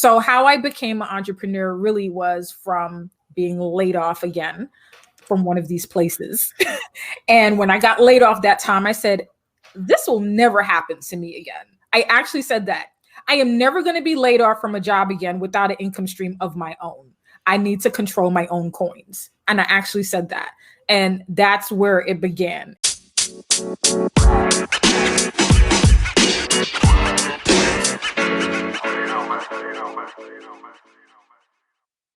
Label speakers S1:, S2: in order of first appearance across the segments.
S1: So how I became an entrepreneur really was from being laid off again from one of these places. And when I got laid off that time, I said, this will never happen to me again. I actually said that. I am never going to be laid off from a job again without an income stream of my own. I need to control my own coins. And I actually said that. And that's where it began.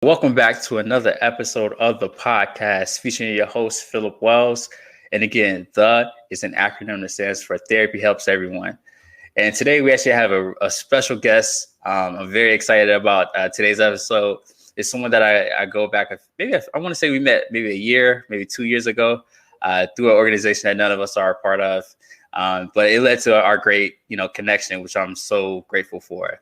S2: Welcome back to another episode of the podcast featuring your host, Phillip Wells. And again, the is an acronym that stands for Therapy Helps Everyone. And today we actually have a special guest. I'm very excited about today's episode. It's someone that I go back, I want to say we met maybe a year, maybe 2 years ago through an organization that none of us are a part of. But it led to our great, connection, which I'm so grateful for.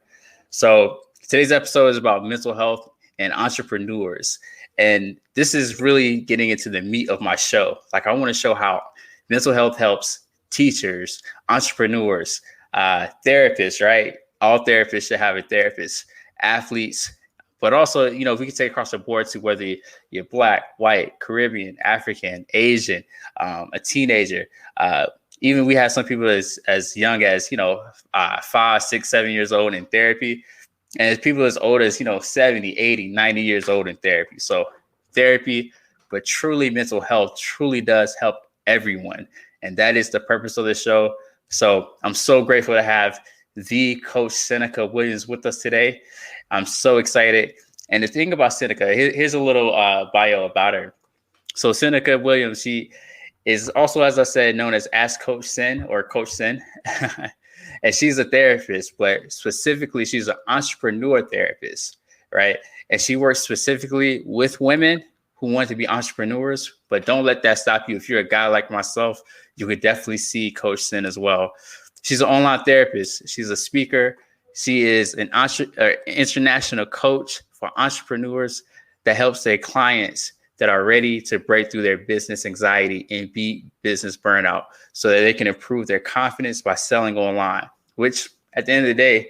S2: So today's episode is about mental health and entrepreneurs. And this is really getting into the meat of my show. Like, I want to show how mental health helps teachers, entrepreneurs, therapists, right? All therapists should have a therapist, athletes, but also, if we can take across the board to whether you're Black, white, Caribbean, African, Asian, a teenager, even we have some people as young as, 5, 6, 7 years old in therapy. And there's people as old as, 70, 80, 90 years old in therapy. So therapy, but truly mental health truly does help everyone. And that is the purpose of the show. So I'm so grateful to have the Coach Seneca Williams with us today. I'm so excited. And the thing about Seneca, here's a little bio about her. So Seneca Williams, she is also, as I said, known as Ask Coach Sen or Coach Sen. And she's a therapist, but specifically, she's an entrepreneur therapist, right? And she works specifically with women who want to be entrepreneurs, but don't let that stop you. If you're a guy like myself, you could definitely see Coach Sen as well. She's an online therapist. She's a speaker. She is an international coach for entrepreneurs that helps their clients that are ready to break through their business anxiety and beat business burnout so that they can improve their confidence by selling online, which at the end of the day,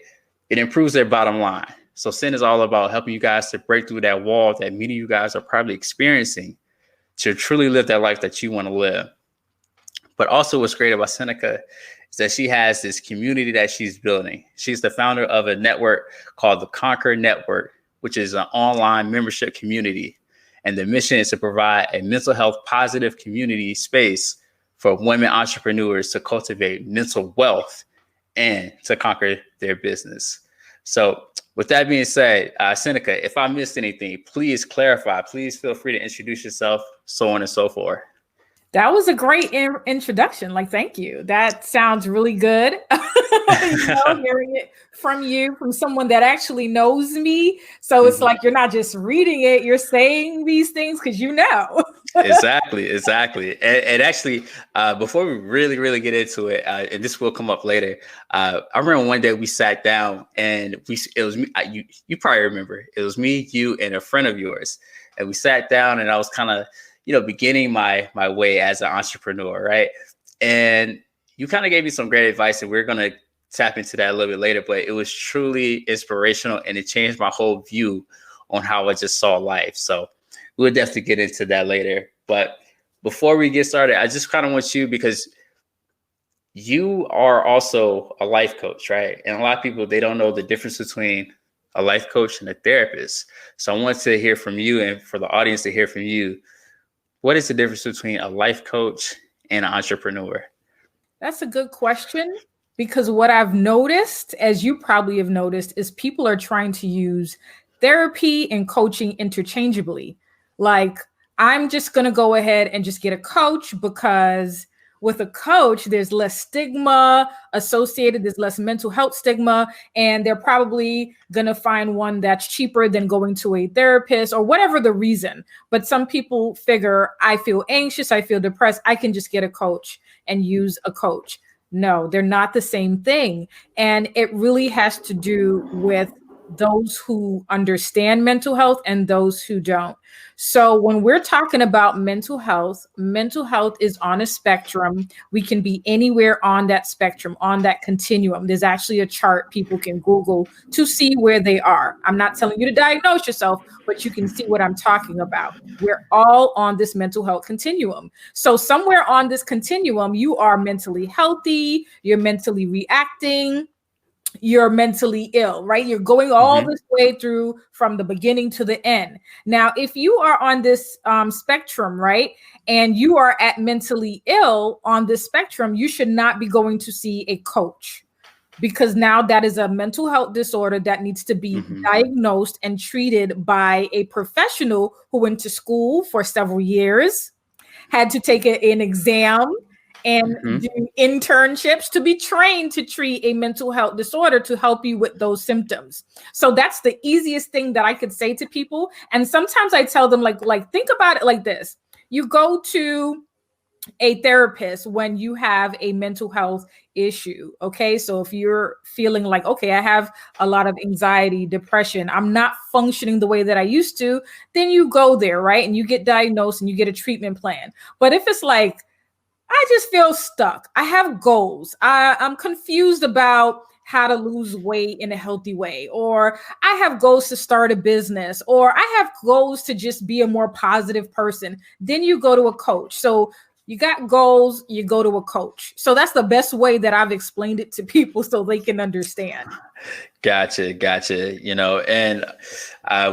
S2: it improves their bottom line. So Sen is all about helping you guys to break through that wall that many of you guys are probably experiencing to truly live that life that you want to live. But also what's great about Seneca is that she has this community that she's building. She's the founder of a network called the Conquer Network, which is an online membership community. And the mission is to provide a mental health positive community space for women entrepreneurs to cultivate mental wealth and to conquer their business. So with that being said, Seneca, if I missed anything, please clarify. Please feel free to introduce yourself, so on and so forth.
S1: That was a great introduction. Thank you. That sounds really good. Hearing it from someone that actually knows me. So it's like, you're not just reading it, you're saying these things because
S2: Exactly. And actually, before we really get into it, and this will come up later, I remember one day we sat down and it was me, you probably remember, it was me, you, and a friend of yours. And we sat down and I was kind of, beginning my way as an entrepreneur, right? And you kind of gave me some great advice, and we're going to tap into that a little bit later, but it was truly inspirational and it changed my whole view on how I just saw life. So we'll definitely get into that later. But before we get started, I just kind of want you, because you are also a life coach, right? And a lot of people, they don't know the difference between a life coach and a therapist. So I want to hear from you, and for the audience to hear from you, what is the difference between a life coach and an entrepreneur?
S1: That's a good question, because what I've noticed, as you probably have noticed, is people are trying to use therapy and coaching interchangeably. Like, I'm just going to go ahead and just get a coach because with a coach, there's less stigma associated. There's less mental health stigma, and they're probably going to find one that's cheaper than going to a therapist or whatever the reason. But some people figure, I feel anxious, I feel depressed, I can just get a coach and use a coach. No, they're not the same thing. And it really has to do with those who understand mental health and those who don't. So when we're talking about mental health is on a spectrum. We can be anywhere on that spectrum, on that continuum. There's actually a chart people can Google to see where they are. I'm not telling you to diagnose yourself, but you can see what I'm talking about. We're all on this mental health continuum. So somewhere on this continuum, you are mentally healthy, you're mentally reacting, you're mentally ill, right? You're going all this way through from the beginning to the end. Now, if you are on this spectrum, right, and you are at mentally ill on this spectrum, you should not be going to see a coach, because now that is a mental health disorder that needs to be diagnosed and treated by a professional who went to school for several years, had to take an exam and do internships to be trained to treat a mental health disorder to help you with those symptoms. So that's the easiest thing that I could say to people. And sometimes I tell them, like think about it like this. You go to a therapist when you have a mental health issue. Okay. So if you're feeling like, okay, I have a lot of anxiety, depression, I'm not functioning the way that I used to, then you go there, right? And you get diagnosed and you get a treatment plan. But if it's like, I just feel stuck, I have goals, I'm confused about how to lose weight in a healthy way, or I have goals to start a business, or I have goals to just be a more positive person, then you go to a coach. So you got goals, you go to a coach. So that's the best way that I've explained it to people so they can understand.
S2: Gotcha. You know, and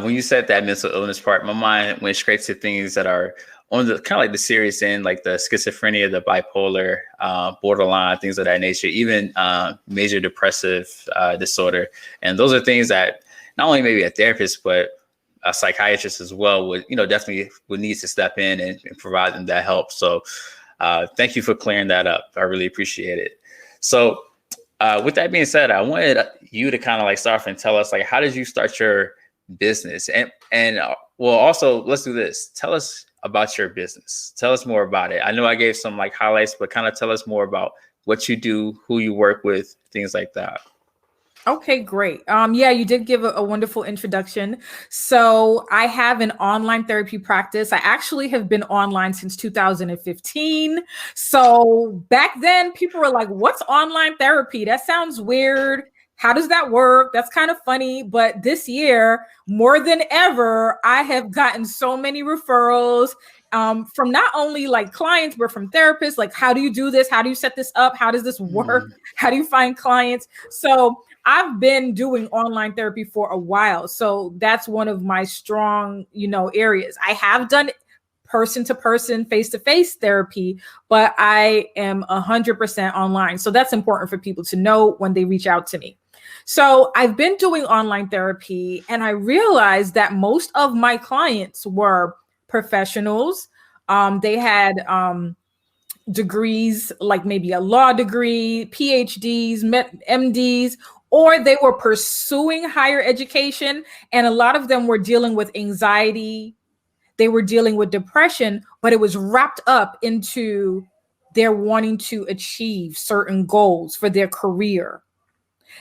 S2: when you said that mental illness part, my mind went straight to things that are on the kind of like the serious end, like the schizophrenia, the bipolar, borderline, things of that nature, even major depressive disorder. And those are things that not only maybe a therapist, but a psychiatrist as well would, you know, definitely would need to step in and provide them that help. So thank you for clearing that up. I really appreciate it. So with that being said, I wanted you to kind of like start off and tell us, like, how did you start your business? And well, also let's do this. Tell us about your business. Tell us more about it. I know I gave some like highlights, but kind of tell us more about what you do, who you work with, things like that.
S1: Okay, great. Yeah, you did give a wonderful introduction. So I have an online therapy practice. I actually have been online since 2015. So back then people were like, what's online therapy? That sounds weird. How does that work? That's kind of funny. But this year, more than ever, I have gotten so many referrals from not only like clients, but from therapists. Like, how do you do this? How do you set this up? How does this work? How do you find clients? So I've been doing online therapy for a while. So that's one of my strong, areas. I have done person-to-person, face-to-face therapy, but I am 100% online. So that's important for people to know when they reach out to me. So I've been doing online therapy, and I realized that most of my clients were professionals. They had degrees, like maybe a law degree, PhDs, MDs, or they were pursuing higher education. And a lot of them were dealing with anxiety. They were dealing with depression, but it was wrapped up into their wanting to achieve certain goals for their career.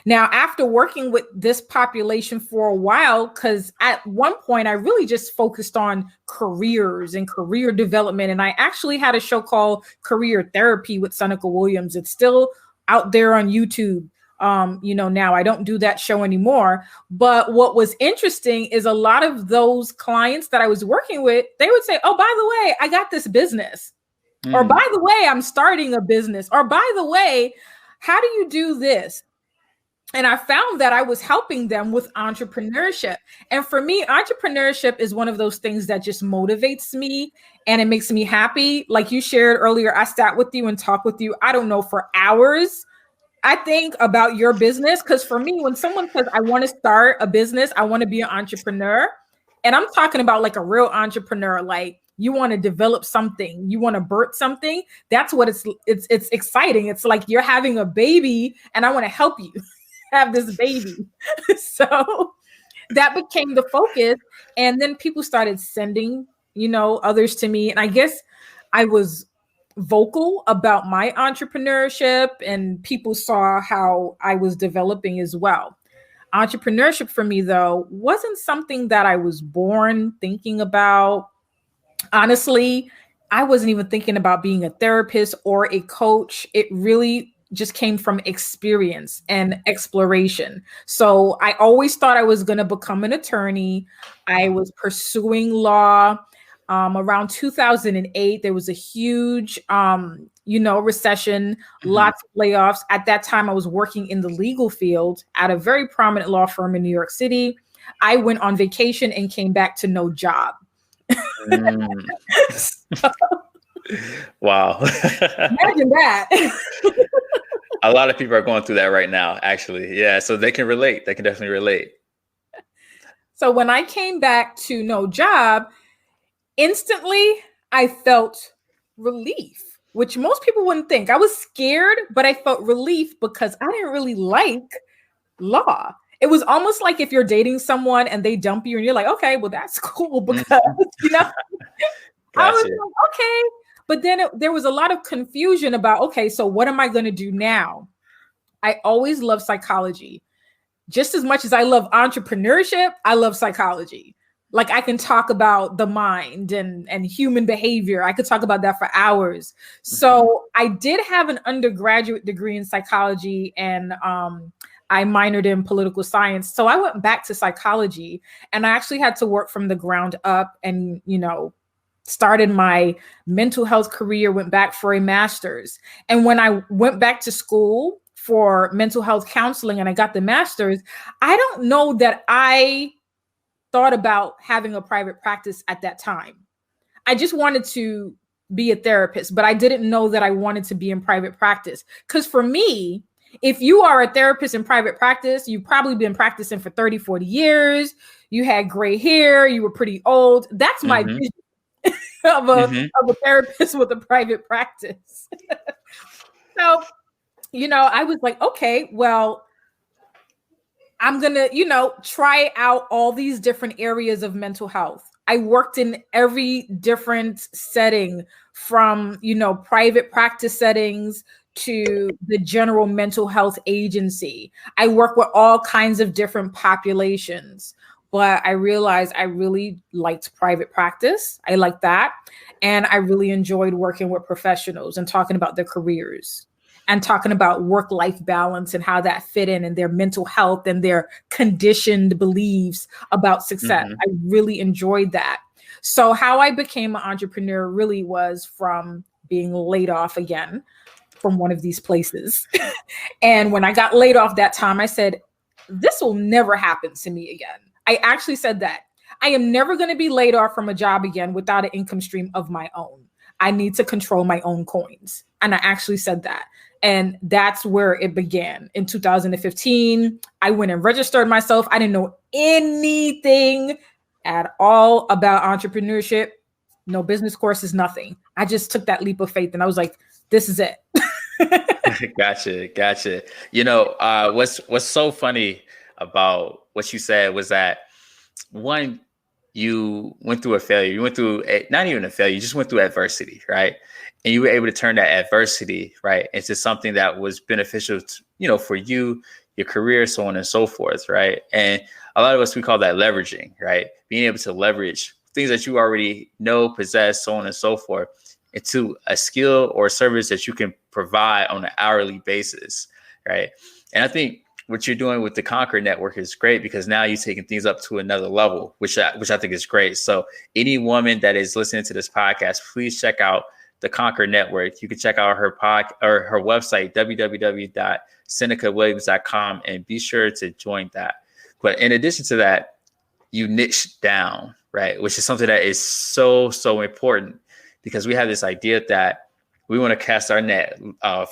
S1: Now, after working with this population for a while, because at one point I really just focused on careers and career development, and I actually had a show called Career Therapy with Seneca. It's still out there on YouTube. Now I don't do that show anymore. But what was interesting is a lot of those clients that I was working with, they would say, oh, by the way, I got this business. Or by the way, I'm starting a business. Or by the way, how do you do this? And I found that I was helping them with entrepreneurship. And for me, entrepreneurship is one of those things that just motivates me and it makes me happy. Like you shared earlier, I sat with you and talked with you, I don't know, for hours. I think about your business, because for me, when someone says, I want to start a business, I want to be an entrepreneur. And I'm talking about like a real entrepreneur, like you want to develop something, you want to birth something. That's what it's exciting. It's like you're having a baby and I want to help you have this baby. So that became the focus. And then people started sending, others to me. And I guess I was vocal about my entrepreneurship and people saw how I was developing as well. Entrepreneurship for me, though, wasn't something that I was born thinking about. Honestly, I wasn't even thinking about being a therapist or a coach. It really just came from experience and exploration. So I always thought I was going to become an attorney. I was pursuing law. Around 2008, there was a huge, recession, lots of layoffs. At that time, I was working in the legal field at a very prominent law firm in New York City. I went on vacation and came back to no job.
S2: Wow.
S1: Imagine that.
S2: A lot of people are going through that right now, actually. Yeah, so they can relate. They can definitely relate.
S1: So when I came back to no job, instantly I felt relief, which most people wouldn't think. I was scared, but I felt relief because I didn't really like law. It was almost like if you're dating someone and they dump you and you're like, okay, well, that's cool because,
S2: Gotcha.
S1: I was like, okay. But then there was a lot of confusion about, okay, so what am I going to do now? I always loved psychology. Just as much as I love entrepreneurship, I love psychology. Like I can talk about the mind and human behavior. I could talk about that for hours. So I did have an undergraduate degree in psychology and I minored in political science. So I went back to psychology and I actually had to work from the ground up and, started my mental health career, went back for a master's. And when I went back to school for mental health counseling and I got the master's, I don't know that I thought about having a private practice at that time. I just wanted to be a therapist, but I didn't know that I wanted to be in private practice. Because for me, if you are a therapist in private practice, you've probably been practicing for 30, 40 years. You had gray hair. You were pretty old. That's my vision of a therapist with a private practice. So, I was like, okay, well, I'm going to, try out all these different areas of mental health. I worked in every different setting from, private practice settings to the general mental health agency. I work with all kinds of different populations, but I realized I really liked private practice. I liked that. And I really enjoyed working with professionals and talking about their careers and talking about work-life balance and how that fit in and their mental health and their conditioned beliefs about success. I really enjoyed that. So how I became an entrepreneur really was from being laid off again from one of these places. And when I got laid off that time, I said, this will never happen to me again. I actually said that. I am never going to be laid off from a job again without an income stream of my own. I need to control my own coins. And I actually said that. And that's where it began. In 2015, I went and registered myself. I didn't know anything at all about entrepreneurship. No business courses, nothing. I just took that leap of faith and I was like, this is it.
S2: Gotcha. What's so funny about what you said was that one, you went through a failure. You went through not even a failure. You just went through adversity, right? And you were able to turn that adversity, right, into something that was beneficial, for you, your career, so on and so forth, right? And a lot of us, we call that leveraging, right? Being able to leverage things that you already know, possess, so on and so forth, into a skill or service that you can provide on an hourly basis, right? And I think what you're doing with the Conquer Network is great because now you're taking things up to another level, which I think is great. So any woman that is listening to this podcast, please check out the Conquer Network. You can check out her her website, www.senecawilliams.com, and be sure to join that. But in addition to that, you niche down, right? Which is something that is so, so important because we have this idea that we want to cast our net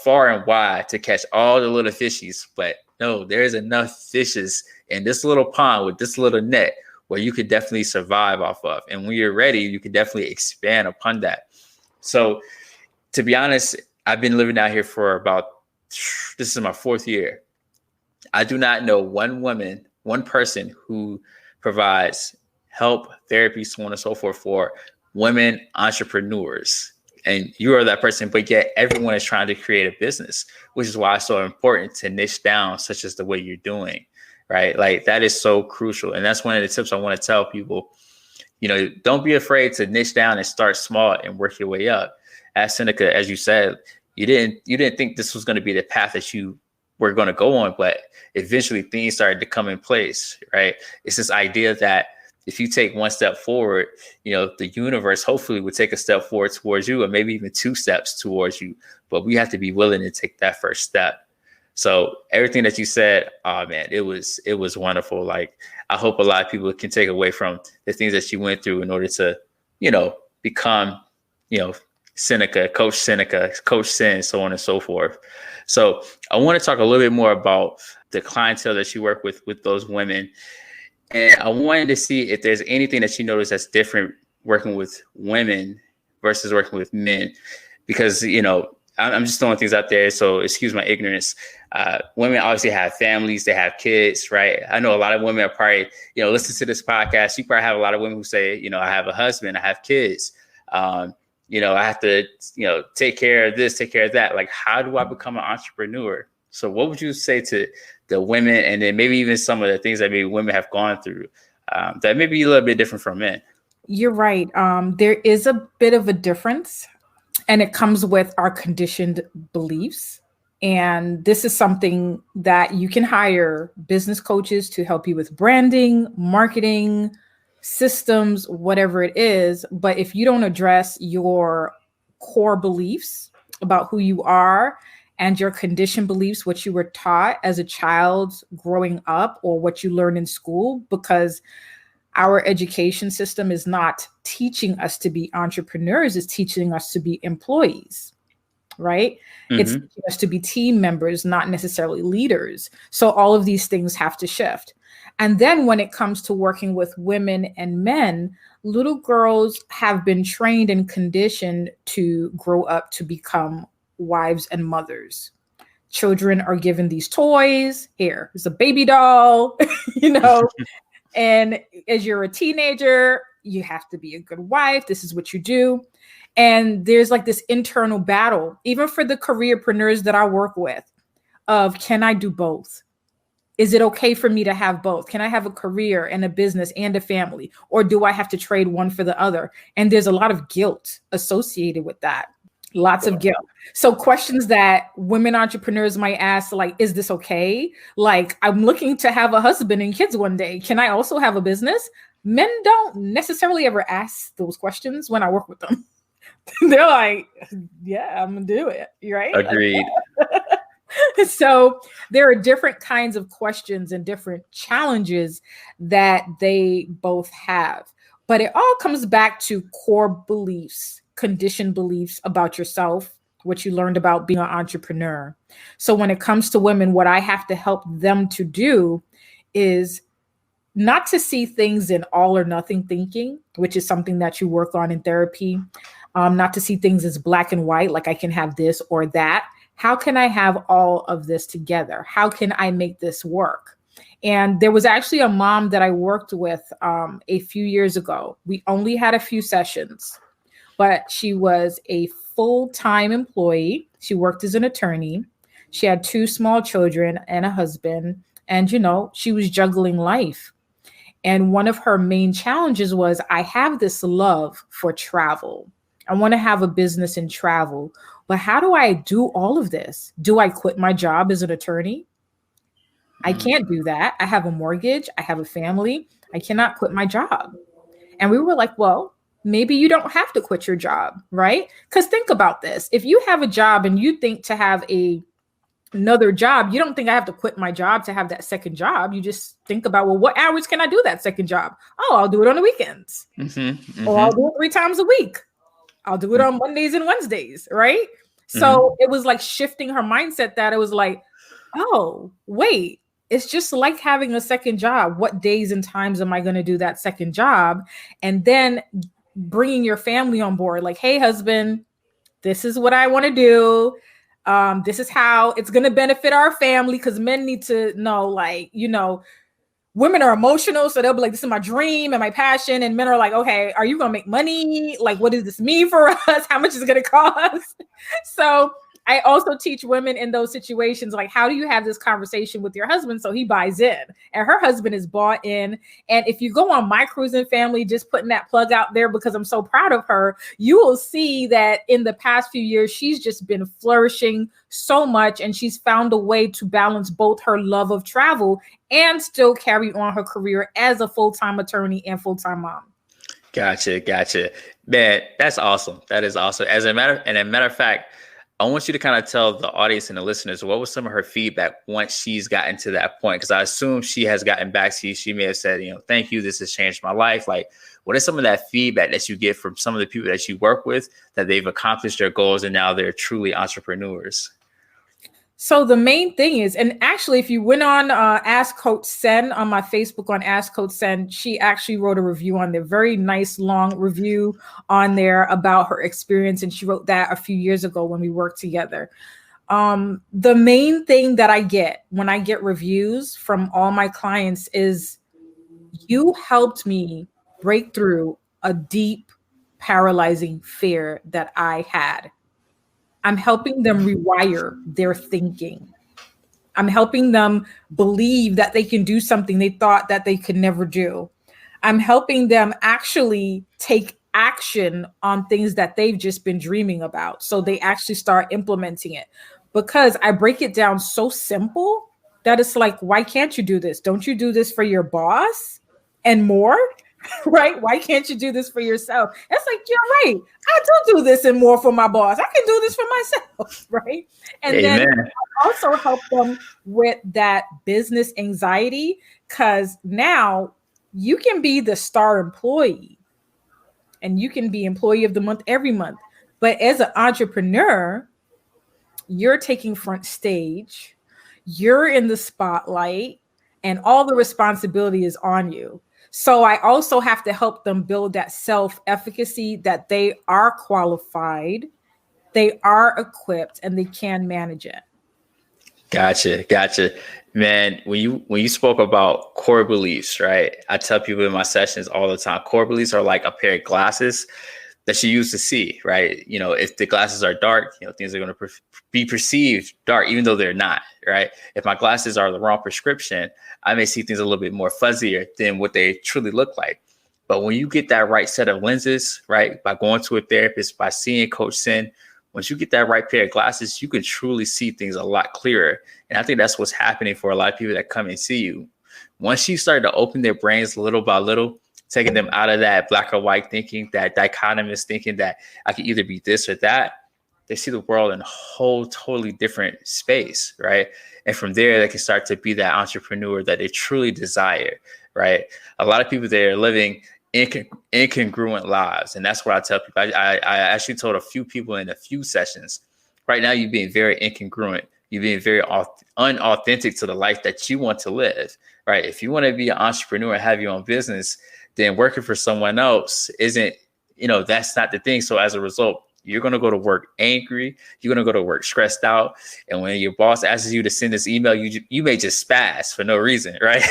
S2: far and wide to catch all the little fishies. But no, there's enough fishes in this little pond with this little net where you could definitely survive off of. And when you're ready, you can definitely expand upon that. So to be honest, I've been living out here for this is my 4th year. I do not know one person who provides help, therapy, so on and so forth for women entrepreneurs. And you are that person, but yet everyone is trying to create a business, which is why it's so important to niche down, such as the way you're doing, right? Like that is so crucial. And that's one of the tips I want to tell people. Don't be afraid to niche down and start small and work your way up. As Seneca, as you said, you didn't think this was going to be the path that you were going to go on, but eventually things started to come in place, right? It's this idea that if you take one step forward, the universe hopefully would take a step forward towards you, or maybe even 2 steps towards you. But we have to be willing to take that first step. So everything that you said, oh man, it was wonderful. Like, I hope a lot of people can take away from the things that you went through in order to, become, Seneca, Coach Sen, so on and so forth. So I want to talk a little bit more about the clientele that you work with those women. And I wanted to see if there's anything that you notice that's different working with women versus working with men, because, I'm just throwing things out there, so excuse my ignorance. Women obviously have families, they have kids, right? I know a lot of women are probably, listen to this podcast. You probably have a lot of women who say, I have a husband, I have kids. I have to, take care of this, take care of that. Like, how do I become an entrepreneur? So what would you say to the women, and then maybe even some of the things that maybe women have gone through that may be a little bit different from men?
S1: You're right. There is a bit of a difference. And it comes with our conditioned beliefs. And this is something that you can hire business coaches to help you with branding, marketing, systems, whatever it is. But if you don't address your core beliefs about who you are and your conditioned beliefs, what you were taught as a child growing up, or what you learned in school, because our education system is not teaching us to be entrepreneurs, it's teaching us to be employees, right? Mm-hmm. It's teaching us to be team members, not necessarily leaders. So all of these things have to shift. And then when it comes to working with women and men, little girls have been trained and conditioned to grow up to become wives and mothers. Children are given these toys. Here is a baby doll, And as you're a teenager, you have to be a good wife. This is what you do. And there's like this internal battle, even for the careerpreneurs that I work with, of, can I do both? Is it okay for me to have both? Can I have a career and a business and a family? Or do I have to trade one for the other? And there's a lot of guilt associated with that. Lots of guilt. So questions that women entrepreneurs might ask, like, is this okay? Like, I'm looking to have a husband and kids one day. Can I also have a business? Men don't necessarily ever ask those questions when I work with them. They're like, yeah, I'm gonna do it. Right?
S2: Agreed.
S1: So there are different kinds of questions and different challenges that they both have. But it all comes back to core beliefs, conditioned beliefs about yourself, what you learned about being an entrepreneur. So when it comes to women, what I have to help them to do is not to see things in all or nothing thinking, which is something that you work on in therapy. Not to see things as black and white, like I can have this or that. How can I have all of this together? How can I make this work? And there was actually a mom that I worked with a few years ago. We only had a few sessions, but she was a full-time employee. She worked as an attorney. She had 2 small children and a husband. And, she was juggling life. And one of her main challenges was, I have this love for travel. I want to have a business in travel, but how do I do all of this? Do I quit my job as an attorney? I can't do that. I have a mortgage. I have a family. I cannot quit my job. And we were like, well, maybe you don't have to quit your job, right? Because think about this. If you have a job and you think to have another job, you don't think I have to quit my job to have that second job. You just think about, well, what hours can I do that second job? Oh, I'll do it on the weekends. Or I'll do it 3 times a week. I'll do it on Mondays and Wednesdays, right? So it was like shifting her mindset, that it was like, oh, wait, it's just like having a second job. What days and times am I going to do that second job? And then bringing your family on board, like, hey, husband, this is what I want to do. This is how it's going to benefit our family, because men need to know, like, women are emotional. So they'll be like, this is my dream and my passion. And men are like, okay, are you going to make money? Like, what does this mean for us? How much is it going to cost? So I also teach women in those situations, like, how do you have this conversation with your husband so he buys in? And her husband is bought in. And if you go on My Cruising Family, just putting that plug out there because I'm so proud of her, you will see that in the past few years, she's just been flourishing so much. And she's found a way to balance both her love of travel and still carry on her career as a full-time attorney and full-time mom.
S2: Gotcha. Man, that's awesome. That is awesome. As a matter of fact, I want you to kind of tell the audience and the listeners what was some of her feedback once she's gotten to that point, because I assume she has gotten back to you. She may have said, thank you, this has changed my life. Like, what is some of that feedback that you get from some of the people that you work with that they've accomplished their goals and now they're truly entrepreneurs?
S1: So the main thing is, and actually, if you went on Ask Coach Sen on my Facebook on Ask Coach Sen, she actually wrote a review on there, very nice long review on there about her experience. And she wrote that a few years ago when we worked together. The main thing that I get when I get reviews from all my clients is, you helped me break through a deep, paralyzing fear that I had. I'm helping them rewire their thinking. I'm helping them believe that they can do something they thought that they could never do. I'm helping them actually take action on things that they've just been dreaming about. So they actually start implementing it, because I break it down so simple that it's like, why can't you do this? Don't you do this for your boss and more? Right? Why can't you do this for yourself? It's like, you're right. I do this and more for my boss. I can do this for myself. Right. And
S2: Amen.
S1: then I also help them with that business anxiety, because now you can be the star employee and you can be employee of the month every month. But as an entrepreneur, you're taking front stage, you're in the spotlight, and all the responsibility is on you. So I also have to help them build that self-efficacy, that they are qualified, they are equipped, and they can manage it.
S2: Gotcha. Man, when you spoke about core beliefs, right? I tell people in my sessions all the time, core beliefs are like a pair of glasses that you use to see, right? If the glasses are dark, things are going to be perceived dark, even though they're not, right? If my glasses are the wrong prescription, I may see things a little bit more fuzzier than what they truly look like. But when you get that right set of lenses, right, by going to a therapist, by seeing Coach Sen, once you get that right pair of glasses, you can truly see things a lot clearer. And I think that's what's happening for a lot of people that come and see you. Once you start to open their brains little by little, taking them out of that black or white thinking, that dichotomous thinking that I can either be this or that, they see the world in a whole totally different space, right? And from there, they can start to be that entrepreneur that they truly desire, right? A lot of people, they're living incongruent lives. And that's what I tell people. I actually told a few people in a few sessions, right now, you're being very incongruent. You're being very unauthentic to the life that you want to live, right? If you want to be an entrepreneur and have your own business, then working for someone else isn't, that's not the thing. So as a result, you're going to go to work angry. You're going to go to work stressed out. And when your boss asks you to send this email, you may just spaz for no reason, right?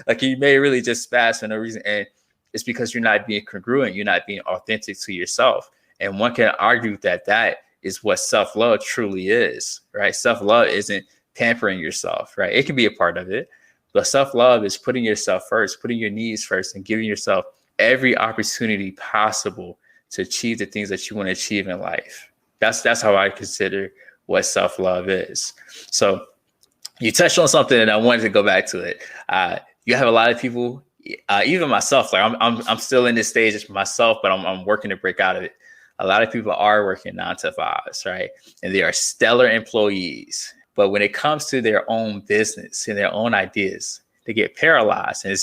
S2: Like, you may really just spaz for no reason. And it's because you're not being congruent. You're not being authentic to yourself. And one can argue that that is what self-love truly is, right? Self-love isn't pampering yourself, right? It can be a part of it. But self-love is putting yourself first, putting your needs first, and giving yourself every opportunity possible to achieve the things that you want to achieve in life. That's how I consider what self-love is. So you touched on something, and I wanted to go back to it. You have a lot of people, even myself. Like, I'm still in this stage myself, but I'm working to break out of it. A lot of people are working 9 to 5s, right? And they are stellar employees. But when it comes to their own business and their own ideas, they get paralyzed. And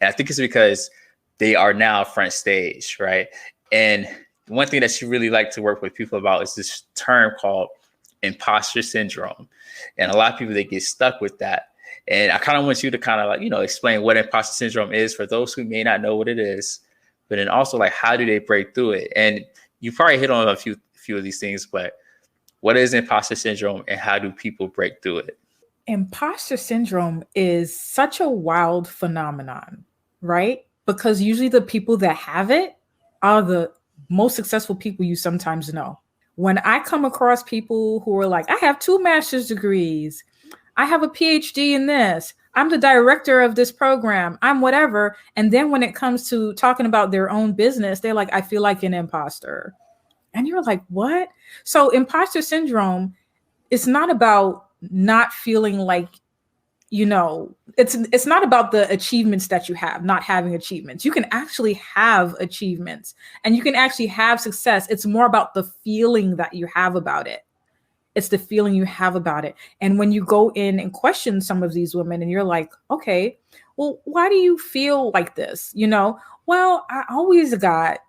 S2: I think it's because they are now front stage, right? And one thing that you really like to work with people about is this term called imposter syndrome. And a lot of people, they get stuck with that. And I kind of want you to kind of explain what imposter syndrome is for those who may not know what it is, but then also how do they break through it? And you probably hit on a few of these things, but what is imposter syndrome and how do people break through it?
S1: Imposter syndrome is such a wild phenomenon, right? Because usually the people that have it are the most successful people you sometimes know. When I come across people who are like, I have 2 master's degrees, I have a PhD in this, I'm the director of this program, I'm whatever. And then when it comes to talking about their own business, they're like, I feel like an imposter. And you're like, what? So imposter syndrome, it's not about not feeling like, it's not about the achievements that you have, not having achievements. You can actually have achievements and you can actually have success. It's more about the feeling that you have about it. It's the feeling you have about it. And when you go in and question some of these women and you're like, okay, well, why do you feel like this? Well, I always got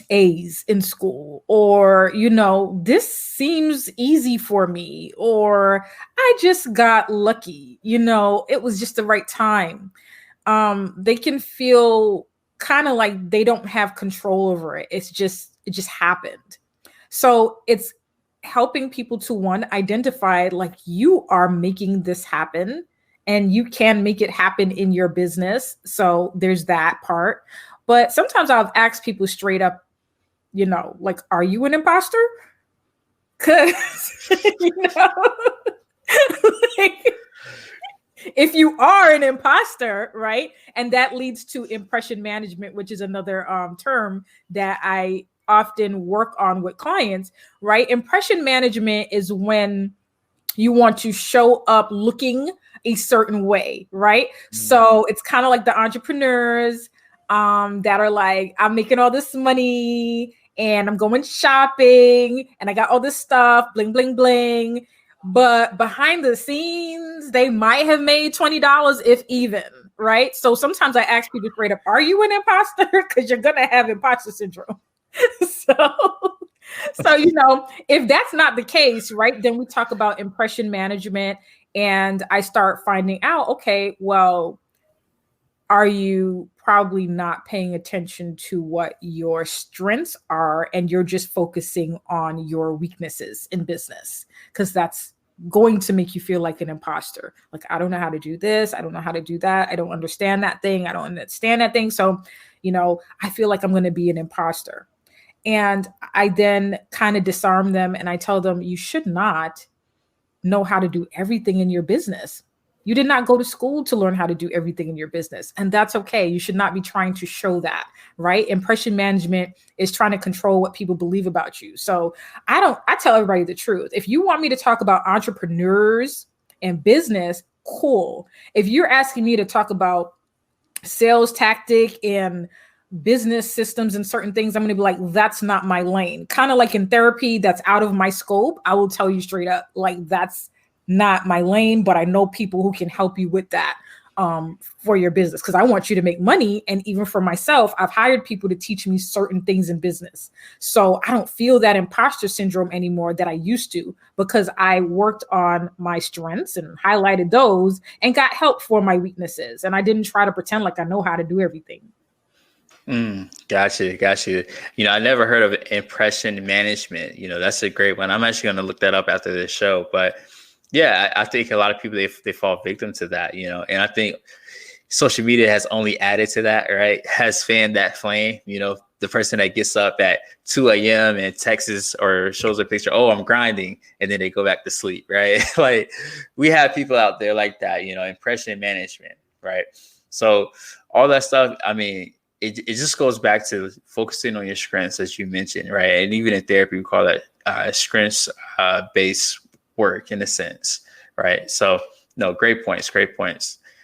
S1: A's in school, or, this seems easy for me, or I just got lucky, it was just the right time. They can feel kind of like they don't have control over it. It just happened. So it's helping people to, one, identify like you are making this happen and you can make it happen in your business. So there's that part. But sometimes I've asked people straight up, like, are you an imposter? Because, like, if you are an imposter, right? And that leads to impression management, which is another term that I often work on with clients, right? Impression management is when you want to show up looking a certain way, right? Mm-hmm. So it's kind of like the entrepreneurs that are like, I'm making all this money and I'm going shopping and I got all this stuff, bling, bling, bling. But behind the scenes, they might have made $20 if even, right? So sometimes I ask people straight up, are you an imposter? Because you're going to have imposter syndrome. So, if that's not the case, right, then we talk about impression management and I start finding out, okay, well, are you probably not paying attention to what your strengths are and you're just focusing on your weaknesses in business? Because that's going to make you feel like an imposter. Like, I don't know how to do this. I don't know how to do that. I don't understand that thing. I don't understand that thing. So, I feel like I'm going to be an imposter. And I then kind of disarm them and I tell them, you should not know how to do everything in your business. You did not go to school to learn how to do everything in your business. And that's okay. You should not be trying to show that, right? Impression management is trying to control what people believe about you. So I tell everybody the truth. If you want me to talk about entrepreneurs and business, cool. If you're asking me to talk about sales tactic and business systems and certain things, I'm going to be like, that's not my lane. Kind of like in therapy, that's out of my scope. I will tell you straight up, like, that's not my lane, but I know people who can help you with that for your business, because I want you to make money. And even for myself, I've hired people to teach me certain things in business. So I don't feel that imposter syndrome anymore that I used to, because I worked on my strengths and highlighted those and got help for my weaknesses. And I didn't try to pretend like I know how to do everything.
S2: Gotcha. I never heard of impression management. That's a great one. I'm actually going to look that up after this show. But yeah, I think a lot of people, they fall victim to that, and I think social media has only added to that, right? Has fanned that flame, the person that gets up at 2 a.m. and texts or shows a picture, oh, I'm grinding, and then they go back to sleep, right? Like, we have people out there like that, impression management, right? So all that stuff, I mean, it just goes back to focusing on your strengths, as you mentioned, right? And even in therapy, we call that strengths-based work in a sense, right? So, no, great points.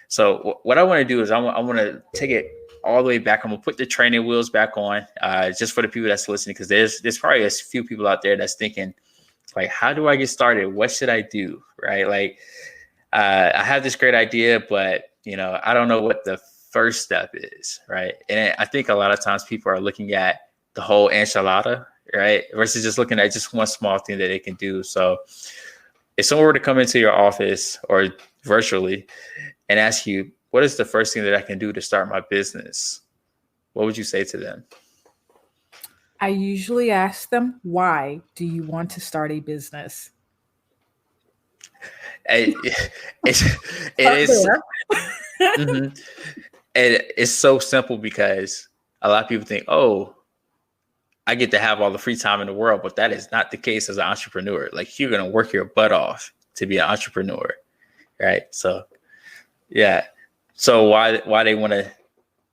S2: So what I want to do is I want to take it all the way back. I'm going to put the training wheels back on, just for the people that's listening, because there's probably a few people out there that's thinking, like, how do I get started? What should I do, right? Like, I have this great idea, but, I don't know what the first step is, right? And I think a lot of times people are looking at the whole enchilada, right? Versus just looking at just one small thing that they can do. So if someone were to come into your office or virtually and ask you, what is the first thing that I can do to start my business? What would you say to them?
S1: I usually ask them, why do you want to start a business?
S2: It is. Mm-hmm. And it's so simple, because a lot of people think, oh, I get to have all the free time in the world, but that is not the case as an entrepreneur. Like you're going to work your butt off to be an entrepreneur. Right. So, yeah. So why they want to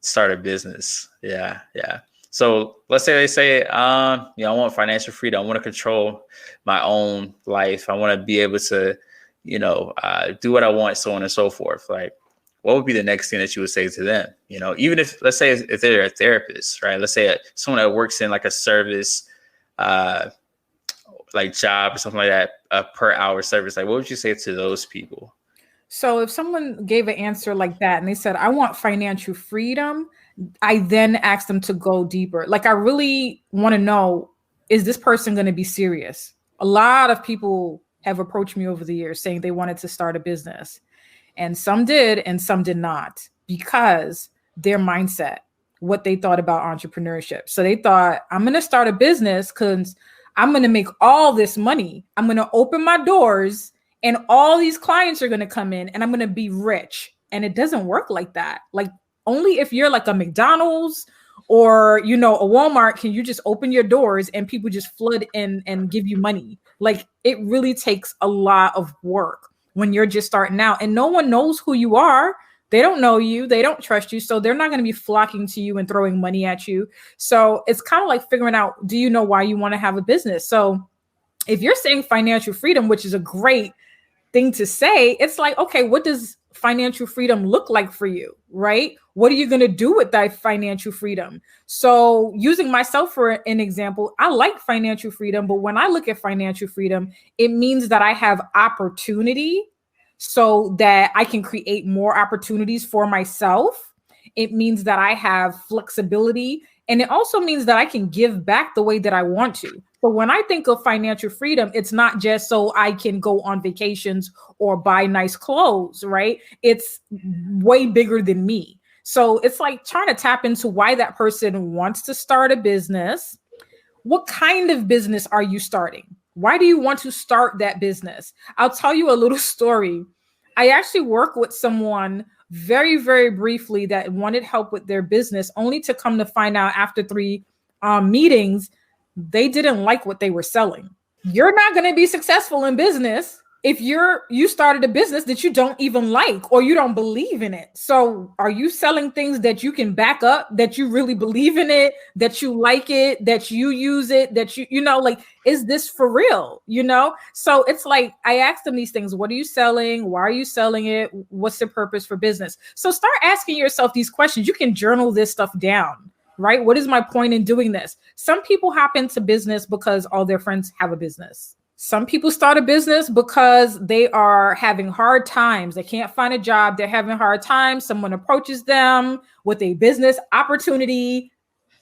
S2: start a business? Yeah. Yeah. So let's say they say, I want financial freedom. I want to control my own life. I want to be able to, do what I want, so on and so forth. Like, what would be the next thing that you would say to them? Even if, let's say, if they're a therapist, right? Let's say someone that works in like a service, like job or something like that, a per hour service. Like, what would you say to those people?
S1: So if someone gave an answer like that and they said, I want financial freedom, I then ask them to go deeper. Like, I really want to know, is this person going to be serious? A lot of people have approached me over the years saying they wanted to start a business, and some did and some did not, because their mindset, what they thought about entrepreneurship. So they thought, I'm going to start a business because I'm going to make all this money. I'm going to open my doors and all these clients are going to come in and I'm going to be rich. And it doesn't work like that. Like, only if you're like a McDonald's or, a Walmart, can you just open your doors and people just flood in and give you money. Like, it really takes a lot of work when you're just starting out, and no one knows who you are. They don't know you. They don't trust you. So they're not going to be flocking to you and throwing money at you. So it's kind of like figuring out, do you know why you want to have a business? So if you're saying financial freedom, which is a great thing to say, it's like, okay, what does financial freedom look like for you, right? What are you going to do with that financial freedom? So using myself for an example, I like financial freedom, but when I look at financial freedom, it means that I have opportunity so that I can create more opportunities for myself. It means that I have flexibility, and it also means that I can give back the way that I want to. But when I think of financial freedom, it's not just so I can go on vacations or buy nice clothes, right? It's way bigger than me. So it's like trying to tap into why that person wants to start a business. What kind of business are you starting? Why do you want to start that business? I'll tell you a little story. I actually work with someone very, very briefly that wanted help with their business, only to come to find out after 3 meetings, they didn't like what they were selling. You're not going to be successful in business if you started a business that you don't even like or you don't believe in it. So are you selling things that you can back up, that you really believe in it, that you like it, that you use it, that like, is this for real? So it's like, I ask them these things. What are you selling? Why are you selling it? What's the purpose for business? So start asking yourself these questions. You can journal this stuff down. Right? What is my point in doing this? Some people hop into business because all their friends have a business. Some people start a business because they are having hard times. They can't find a job. They're having hard times. Someone approaches them with a business opportunity.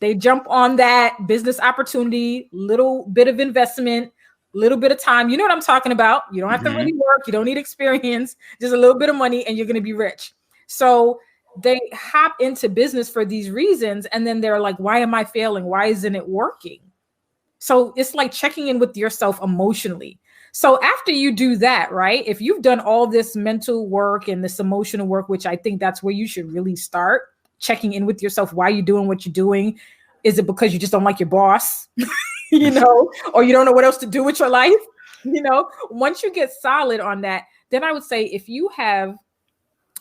S1: They jump on that business opportunity, little bit of investment, little bit of time. You know what I'm talking about? You don't have to really work. You don't need experience, just a little bit of money and you're going to be rich. So they hop into business for these reasons. And then they're like, why am I failing? Why isn't it working? So it's like checking in with yourself emotionally. So after you do that, right, if you've done all this mental work and this emotional work, which I think that's where you should really start, checking in with yourself. Why are you doing what you're doing? Is it because you just don't like your boss, or you don't know what else to do with your life? Once you get solid on that, then I would say if you have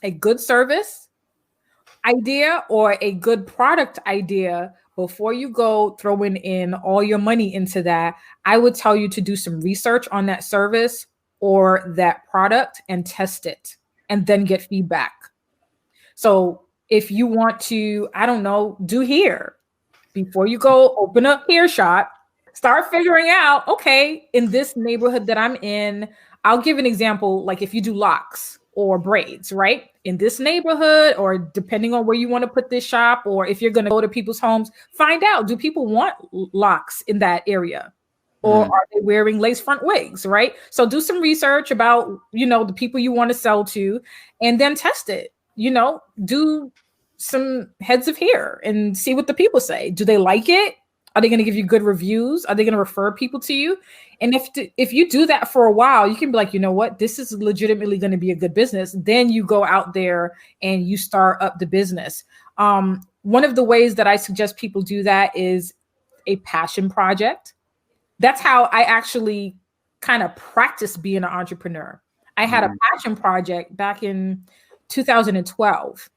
S1: a good service idea or a good product idea, before you go throwing in all your money into that, I would tell you to do some research on that service or that product and test it and then get feedback. So if you want to, I don't know, do hair, before you go open a hair shop, start figuring out, okay, in this neighborhood that I'm in, I'll give an example, like if you do locks or braids, right? In this neighborhood, or depending on where you want to put this shop, or if you're going to go to people's homes, find out, do people want locks in that area? Or are they wearing lace front wigs, right? So do some research about, the people you want to sell to, and then test it, do some heads of hair and see what the people say. Do they like it? Are they going to give you good reviews? Are they going to refer people to you? And if you do that for a while, you can be like, you know what, this is legitimately going to be a good business. Then you go out there and you start up the business. One of the ways that I suggest people do that is a passion project. That's how I actually kind of practiced being an entrepreneur. I had a passion project back in 2012.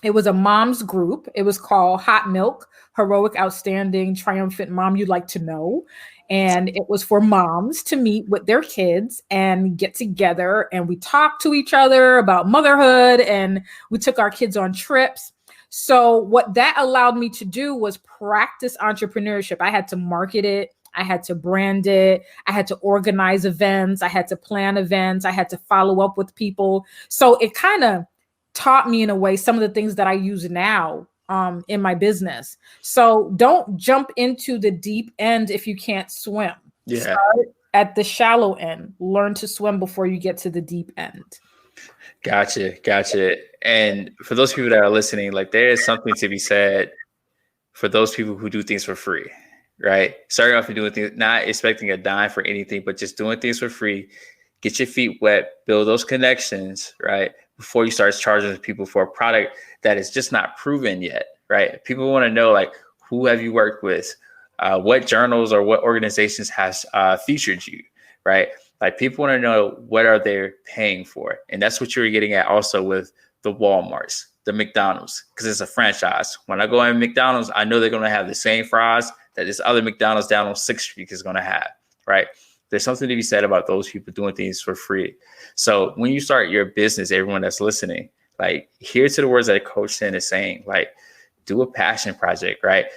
S1: It was a mom's group. It was called Hot Milk, Heroic, Outstanding, Triumphant Mom You'd Like to Know. And it was for moms to meet with their kids and get together. And we talked to each other about motherhood, and we took our kids on trips. So what that allowed me to do was practice entrepreneurship. I had to market it. I had to brand it. I had to organize events. I had to plan events. I had to follow up with people. So it kind of taught me in a way some of the things that I use now in my business. So don't jump into the deep end if you can't swim.
S2: Yeah.
S1: Start at the shallow end. Learn to swim before you get to the deep end.
S2: Gotcha. And for those people that are listening, like there is something to be said for those people who do things for free, right? Starting off and doing things, not expecting a dime for anything, but just doing things for free. Get your feet wet, build those connections, right? Before you start charging people for a product that is just not proven yet, right? People want to know, like, who have you worked with? What journals or what organizations has featured you, right? Like people want to know what are they paying for? And that's what you're getting at also with the Walmarts, the McDonald's, because it's a franchise. When I go in McDonald's, I know they're going to have the same fries that this other McDonald's down on 6th Street is going to have, right? There's something to be said about those people doing things for free. So when you start your business, everyone that's listening, like hear to the words that Coach Sen is saying, like do a passion project, right?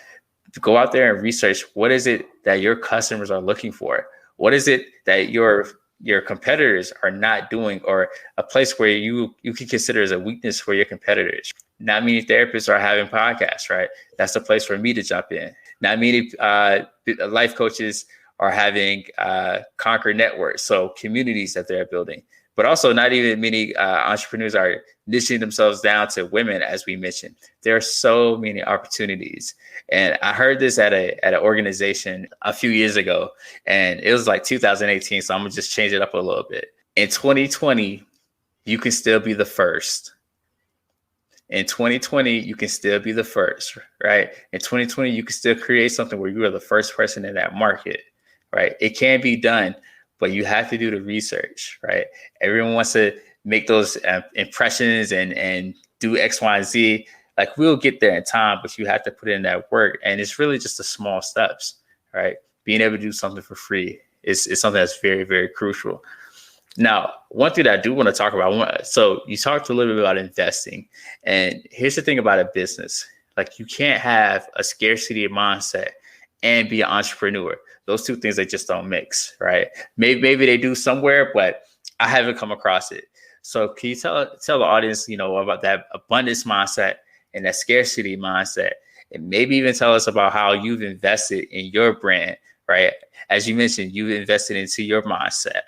S2: Go out there and research what is it that your customers are looking for? What is it that your competitors are not doing, or a place where you can consider as a weakness for your competitors? Not many therapists are having podcasts, right? That's the place for me to jump in. Not many life coaches are having Conquer networks, so communities that they're building. But also not even many entrepreneurs are niching themselves down to women, as we mentioned. There are so many opportunities. And I heard this at an organization a few years ago, and it was like 2018, so I'm gonna just change it up a little bit. In 2020, you can still be the first. In 2020, you can still be the first, right? In 2020, you can still create something where you are the first person in that market, right? It can be done, but you have to do the research, right? Everyone wants to make those impressions and do X, Y, and Z. Like we'll get there in time, but you have to put in that work. And it's really just the small steps, right? Being able to do something for free is something that's very, very crucial. Now, one thing that I do want to talk about, so you talked a little bit about investing. And here's the thing about a business. Like you can't have a scarcity mindset and be an entrepreneur. Those two things, they just don't mix, right? Maybe they do somewhere, but I haven't come across it. So can you tell the audience, about that abundance mindset and that scarcity mindset, and maybe even tell us about how you've invested in your brand, right? As you mentioned, you've invested into your mindset.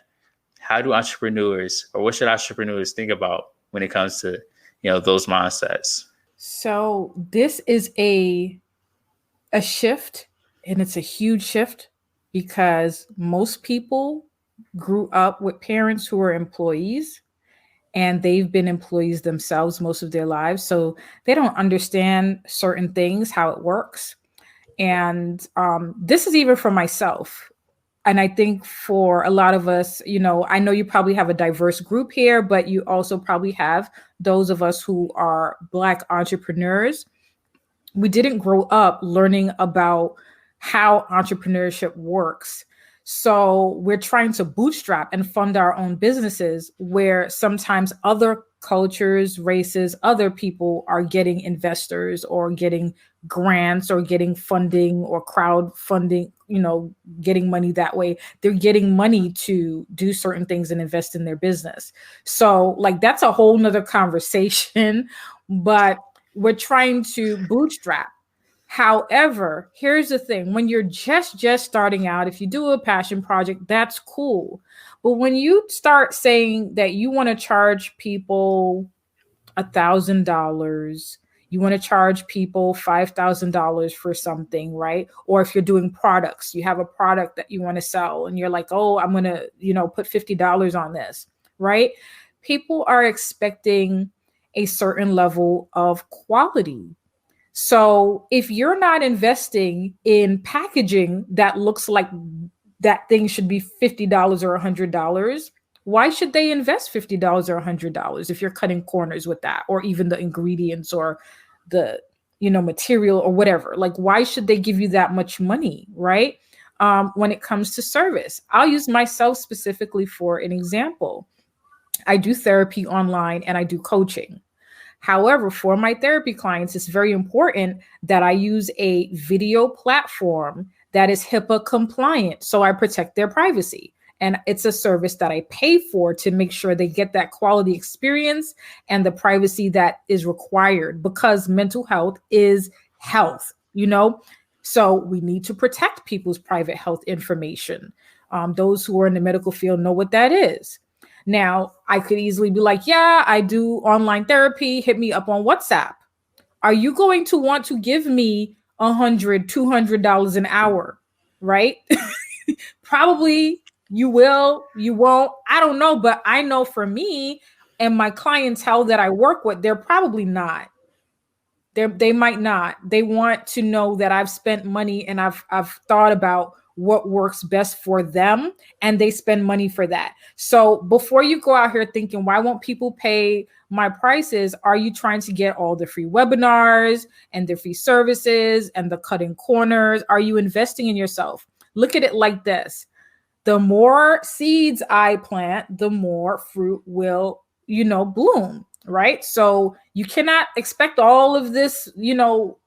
S2: How do entrepreneurs, or what should entrepreneurs think about when it comes to, those mindsets?
S1: So this is a shift, and it's a huge shift because most people grew up with parents who are employees, and they've been employees themselves most of their lives. So they don't understand certain things, how it works. And this is even for myself. And I think for a lot of us, I know you probably have a diverse group here, but you also probably have those of us who are Black entrepreneurs. We didn't grow up learning about how entrepreneurship works. So we're trying to bootstrap and fund our own businesses, where sometimes other cultures, races, other people are getting investors or getting grants or getting funding or crowdfunding, getting money that way. They're getting money to do certain things and invest in their business. So like, that's a whole nother conversation, but we're trying to bootstrap. However, here's the thing. When you're just starting out, if you do a passion project, that's cool. But when you start saying that you want to charge people $1,000, you want to charge people $5,000 for something, right? Or if you're doing products, you have a product that you want to sell and you're like, oh, I'm going to, put $50 on this, right? People are expecting a certain level of quality. So if you're not investing in packaging that looks like that thing should be $50 or $100, why should they invest $50 or $100 if you're cutting corners with that, or even the ingredients or the material or whatever? Like, why should they give you that much money, right? When it comes to service, I'll use myself specifically for an example. I do therapy online and I do coaching. However, for my therapy clients, it's very important that I use a video platform that is HIPAA compliant, so I protect their privacy. And it's a service that I pay for to make sure they get that quality experience and the privacy that is required, because mental health is health, So we need to protect people's private health information. Those who are in the medical field know what that is. Now, I could easily be like, yeah, I do online therapy. Hit me up on WhatsApp. Are you going to want to give me $100, $200 an hour, right? Probably you will, you won't. I don't know, but I know for me and my clientele that I work with, they're probably not. They might not. They want to know that I've spent money and I've thought about what works best for them, and they spend money for that. So before you go out here thinking, why won't people pay my prices? Are you trying to get all the free webinars and the free services and the cutting corners? Are you investing in yourself? Look at it like this. The more seeds I plant, the more fruit will, bloom, right? So you cannot expect all of this,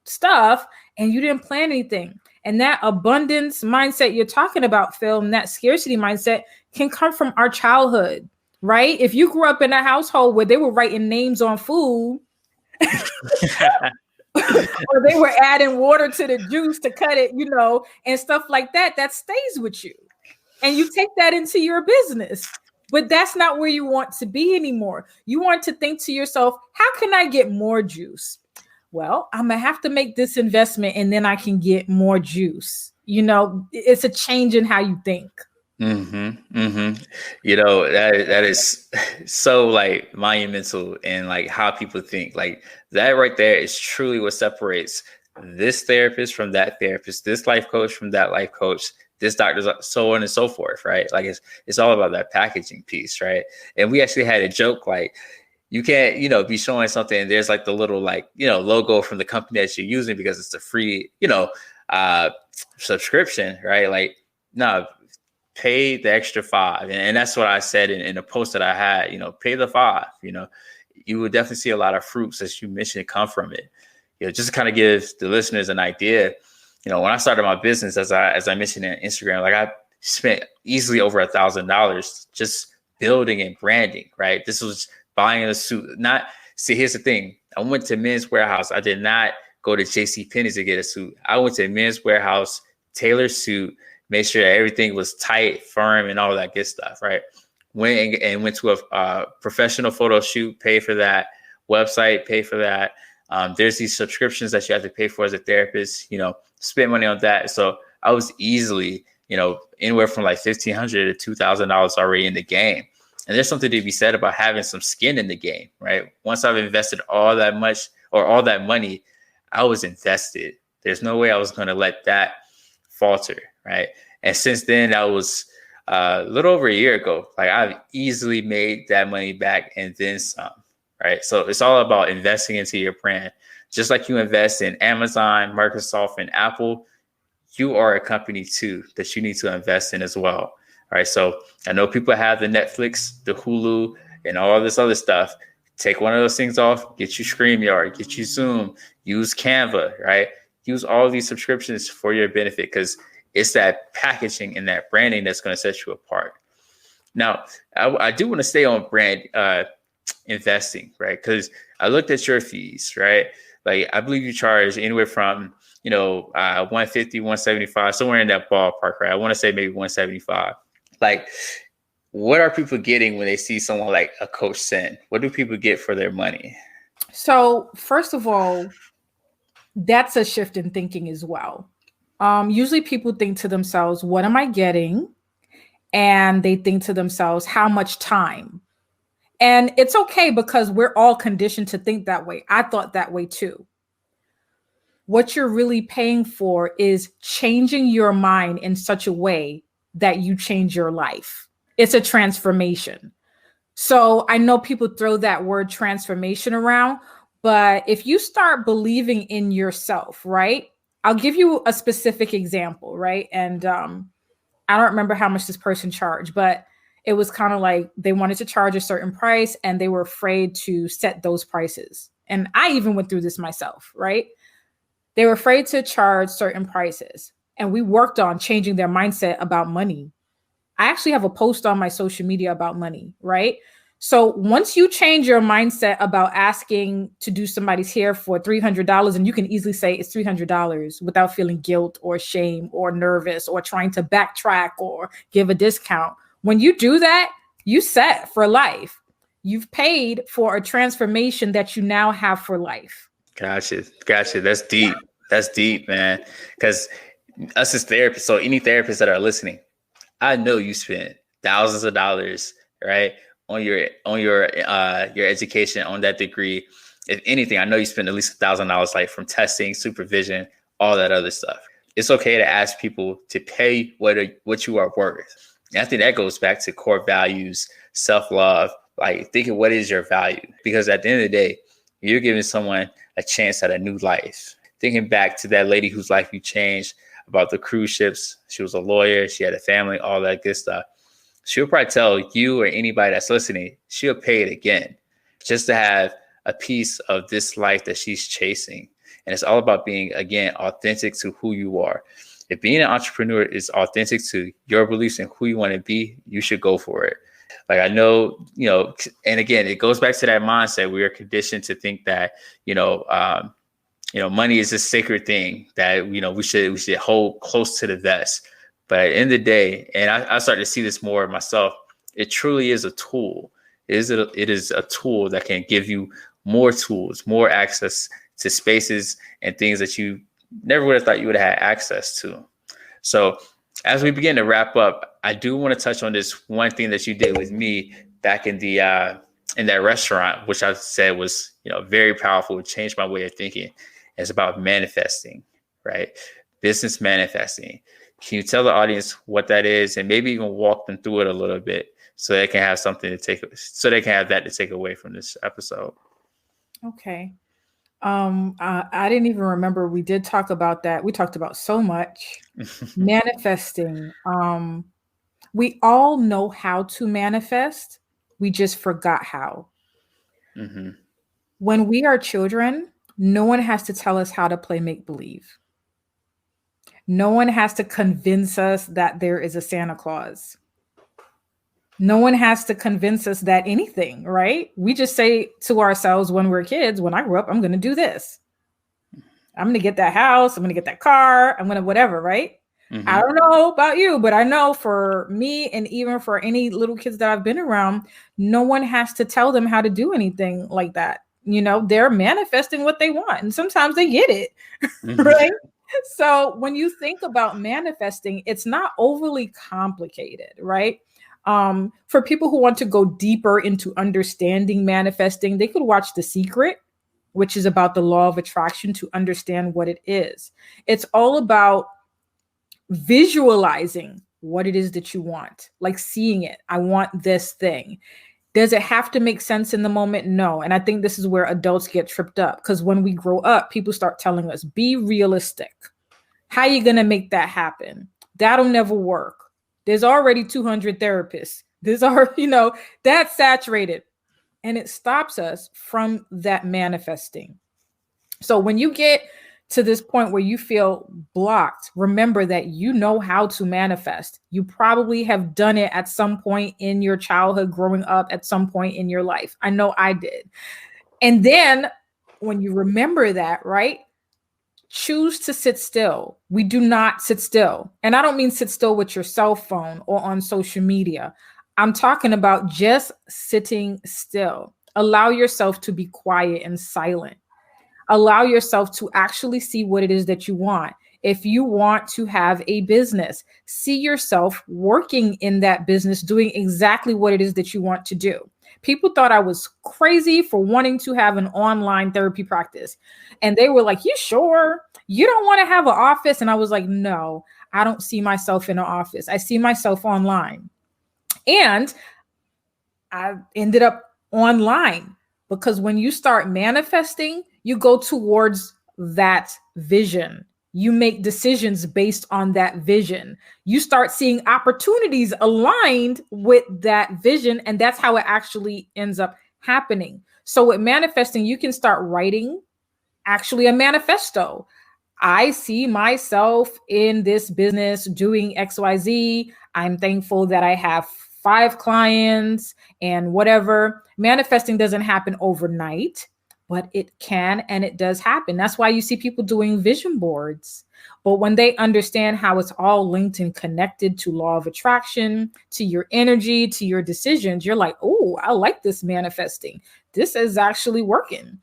S1: stuff, and you didn't plant anything. And that abundance mindset you're talking about, Phil, and that scarcity mindset can come from our childhood, right? If you grew up in a household where they were writing names on food, or they were adding water to the juice to cut it, and stuff like that, that stays with you. And you take that into your business. But that's not where you want to be anymore. You want to think to yourself, how can I get more juice? Well, I'm going to have to make this investment and then I can get more juice. It's a change in how you think.
S2: Mm-hmm. Mm-hmm. That is so like monumental in like how people think. Like that right there is truly what separates this therapist from that therapist, this life coach from that life coach, this doctor's, so on and so forth, right? Like it's all about that packaging piece, right? And we actually had a joke like, you can't, be showing something and there's like the little like, logo from the company that you're using because it's a free, subscription, right? Like, no, pay the extra $5. And that's what I said in a post that I had, pay the $5, you would definitely see a lot of fruits, as you mentioned, come from it. Just to kind of give the listeners an idea, when I started my business, as I mentioned in Instagram, like I spent easily over $1,000 just building and branding, right? This was buying a suit. Here's the thing. I went to Men's Warehouse. I did not go to JCPenney's to get a suit. I went to Men's Warehouse, tailored suit, made sure that everything was tight, firm, and all that good stuff, right? Went to a professional photo shoot, pay for that, website, pay for that. There's these subscriptions that you have to pay for as a therapist, spend money on that. So I was easily, anywhere from like $1,500 to $2,000 already in the game. And there's something to be said about having some skin in the game, right? Once I've invested all that much or all that money, I was invested. There's no way I was going to let that falter, right? And since then, that was a little over a year ago. Like I've easily made that money back and then some, right? So it's all about investing into your brand. Just like you invest in Amazon, Microsoft, and Apple, you are a company too that you need to invest in as well. All right. So I know people have the Netflix, the Hulu, and all this other stuff. Take one of those things off, get you StreamYard, get you Zoom, use Canva, right? Use all of these subscriptions for your benefit, because it's that packaging and that branding that's going to set you apart. Now, I do want to stay on brand investing, right? Because I looked at your fees, right? Like I believe you charge anywhere from, 150, 175, somewhere in that ballpark, right? I want to say maybe 175. Like, what are people getting when they see someone like a Coach Sen? What do people get for their money?
S1: So first of all, that's a shift in thinking as well. Usually people think to themselves, what am I getting? And they think to themselves, how much time? And it's okay, because we're all conditioned to think that way. I thought that way too. what you're really paying for is changing your mind in such a way that you change your life. It's a transformation. So I know people throw that word transformation around, but if you start believing in yourself, right? I'll give you a specific example, right? And I don't remember how much this person charged, but it was kind of like they wanted to charge a certain price and they were afraid to set those prices. And I even went through this myself, right? They were afraid to charge certain prices. And we worked on changing their mindset about money. I actually have a post on my social media about money, right? So once you change your mindset about asking to do somebody's hair for $300, and you can easily say it's $300 without feeling guilt or shame or nervous or trying to backtrack or give a discount. When you do that, you set for life. You've paid for a transformation that you now have for life.
S2: Gotcha. That's deep. That's deep, man. Because us as therapists, so any therapists that are listening, I know you spent thousands of dollars, right, on your education, on that degree. If anything, I know you spent at least $1,000, like from testing, supervision, all that other stuff. It's okay to ask people to pay what you are worth. And I think that goes back to core values, self-love, like thinking what is your value? Because at the end of the day, you're giving someone a chance at a new life. Thinking back to that lady whose life you changed, about the cruise ships. She was a lawyer. She had a family, all that good stuff. She'll probably tell you or anybody that's listening, she'll pay it again just to have a piece of this life that she's chasing. And it's all about being, again, authentic to who you are. If being an entrepreneur is authentic to your beliefs and who you want to be, you should go for it. Like I know, and again, it goes back to that mindset. We are conditioned to think that, money is a sacred thing that, we should hold close to the vest. But at the end of the day, and I started to see this more myself, it truly is a tool. It is a tool that can give you more tools, more access to spaces and things that you never would have thought you would have had access to. So as we begin to wrap up, I do want to touch on this one thing that you did with me back in the in that restaurant, which I said was, very powerful. It changed my way of thinking. It's about manifesting, right? Business manifesting. Can you tell the audience what that is and maybe even walk them through it a little bit so they can have something to have that to take away from this episode?
S1: Okay. I didn't even remember we did talk about that. We talked about so much. Manifesting. We all know how to manifest. We just forgot how. Mm-hmm. When we are children, no one has to tell us how to play make-believe. No one has to convince us that there is a Santa Claus. No one has to convince us that anything, right? We just say to ourselves when we're kids, when I grow up, I'm going to do this. I'm going to get that house. I'm going to get that car. I'm going to whatever, right? Mm-hmm. I don't know about you, but I know for me and even for any little kids that I've been around, no one has to tell them how to do anything like that. They're manifesting what they want and sometimes they get it, mm-hmm. right? So when you think about manifesting, it's not overly complicated, right? For people who want to go deeper into understanding manifesting, they could watch The Secret, which is about the law of attraction, to understand what it is. It's all about visualizing what it is that you want, like seeing it. I want this thing. Does it have to make sense in the moment? No. And I think this is where adults get tripped up, because when we grow up, people start telling us, be realistic. How are you going to make that happen? That'll never work. There's already 200 therapists. That's saturated. And it stops us from that manifesting. So when you get to this point where you feel blocked, remember that you know how to manifest. You probably have done it at some point in your childhood, growing up, at some point in your life. I know I did. And then when you remember that, right? Choose to sit still. We do not sit still. And I don't mean sit still with your cell phone or on social media. I'm talking about just sitting still. Allow yourself to be quiet and silent. Allow yourself to actually see what it is that you want. If you want to have a business, see yourself working in that business, doing exactly what it is that you want to do. People thought I was crazy for wanting to have an online therapy practice. And they were like, you sure? You don't want to have an office? And I was like, no, I don't see myself in an office. I see myself online. And I ended up online because when you start manifesting, you go towards that vision. You make decisions based on that vision. You start seeing opportunities aligned with that vision, and that's how it actually ends up happening. So with manifesting, you can start writing actually a manifesto. I see myself in this business doing XYZ. I'm thankful that I have 5 clients and whatever. Manifesting doesn't happen overnight, but it can and it does happen. That's why you see people doing vision boards. But when they understand how it's all linked and connected to law of attraction, to your energy, to your decisions, you're like, oh, I like this manifesting. This is actually working.